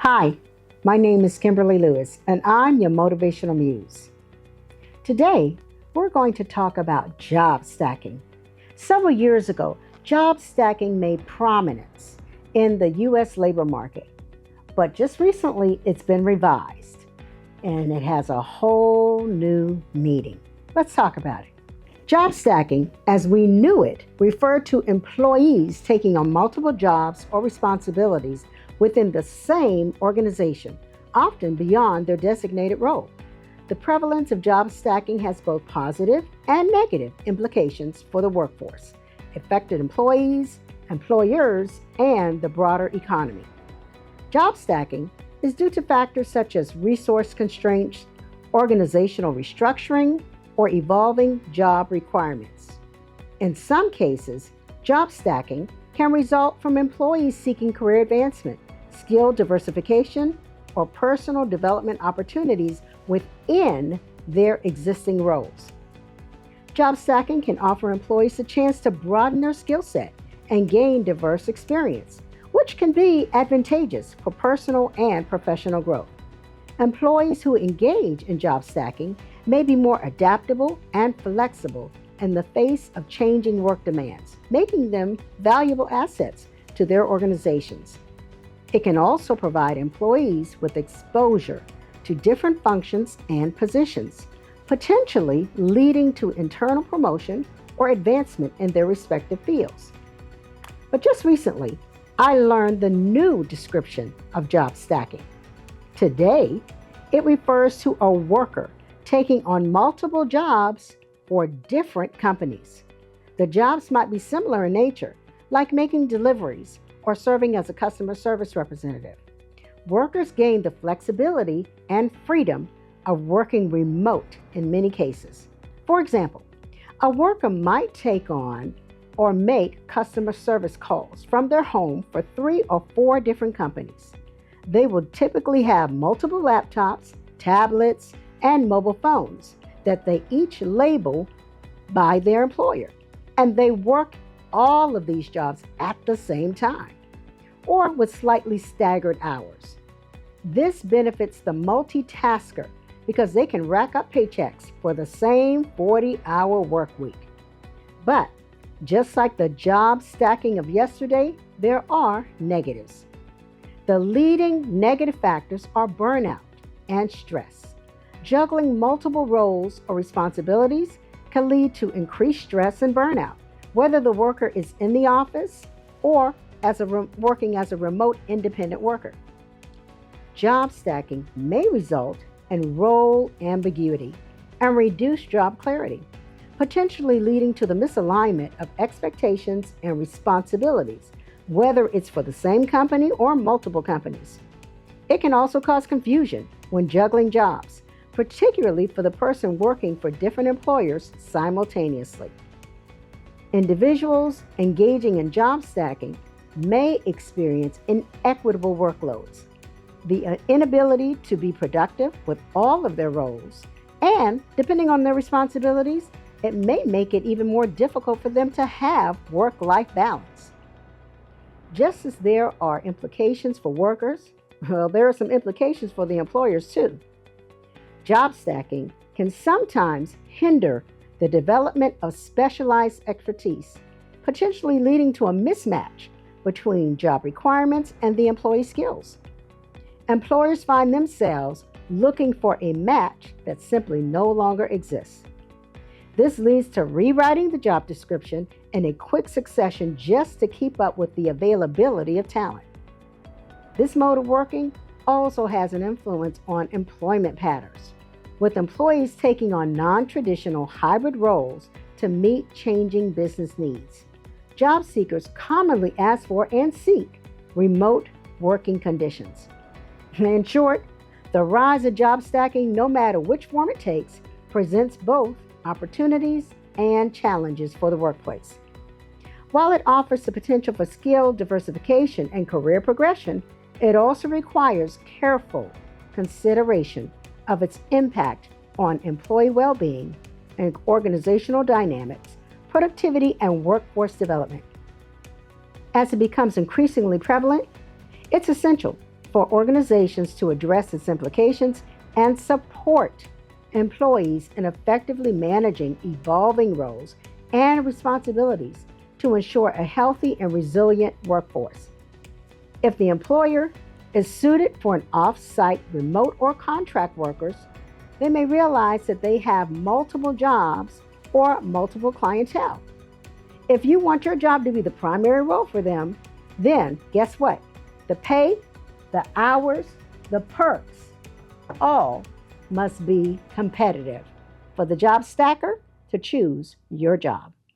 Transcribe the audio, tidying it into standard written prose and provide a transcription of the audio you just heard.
Hi, my name is Kimberly Lewis, and I'm your motivational muse. Today, we're going to talk about job stacking. Several years ago, job stacking made prominence in the U.S. labor market, but just recently it's been revised, and it has a whole new meaning. Let's talk about it. Job stacking, as we knew it, referred to employees taking on multiple jobs or responsibilities within the same organization, often beyond their designated role. The prevalence of job stacking has both positive and negative implications for the workforce, affected employees, employers, and the broader economy. Job stacking is due to factors such as resource constraints, organizational restructuring, or evolving job requirements. In some cases, job stacking can result from employees seeking career advancement, skill diversification, or personal development opportunities within their existing roles. Job stacking can offer employees a chance to broaden their skill set and gain diverse experience, which can be advantageous for personal and professional growth. Employees who engage in job stacking may be more adaptable and flexible in the face of changing work demands, making them valuable assets to their organizations. It can also provide employees with exposure to different functions and positions, potentially leading to internal promotion or advancement in their respective fields. But just recently, I learned the new description of job stacking. Today, it refers to a worker taking on multiple jobs for different companies. The jobs might be similar in nature, like making deliveries or serving as a customer service representative. Workers gain the flexibility and freedom of working remote in many cases. For example, a worker might take on or make customer service calls from their home for 3 or 4 different companies. They will typically have multiple laptops, tablets, and mobile phones that they each label by their employer, and they work all of these jobs at the same time or with slightly staggered hours. This benefits the multitasker because they can rack up paychecks for the same 40-hour work week. But just like the job stacking of yesterday, there are negatives. The leading negative factors are burnout and stress. Juggling multiple roles or responsibilities can lead to increased stress and burnout, whether the worker is in the office or working as a remote independent worker. Job stacking may result in role ambiguity and reduced job clarity, potentially leading to the misalignment of expectations and responsibilities, whether it's for the same company or multiple companies. It can also cause confusion when juggling jobs, particularly for the person working for different employers simultaneously. Individuals engaging in job stacking may experience inequitable workloads, the inability to be productive with all of their roles, and depending on their responsibilities, it may make it even more difficult for them to have work-life balance. Just as there are implications for workers, there are some implications for the employers too. Job stacking can sometimes hinder the development of specialized expertise, potentially leading to a mismatch between job requirements and the employee's skills. Employers find themselves looking for a match that simply no longer exists. This leads to rewriting the job description in a quick succession just to keep up with the availability of talent. This mode of working also has an influence on employment patterns, with employees taking on non-traditional hybrid roles to meet changing business needs. Job seekers commonly ask for and seek remote working conditions. In short, the rise of job stacking, no matter which form it takes, presents both opportunities and challenges for the workplace. While it offers the potential for skill diversification and career progression, it also requires careful consideration of its impact on employee well-being and organizational dynamics, productivity, and workforce development. As it becomes increasingly prevalent, it's essential for organizations to address its implications and support employees in effectively managing evolving roles and responsibilities to ensure a healthy and resilient workforce. If the employer is suited for an off-site, remote, or contract workers, they may realize that they have multiple jobs or multiple clientele. If you want your job to be the primary role for them, then guess what? The pay, the hours, the perks, all must be competitive for the job stacker to choose your job.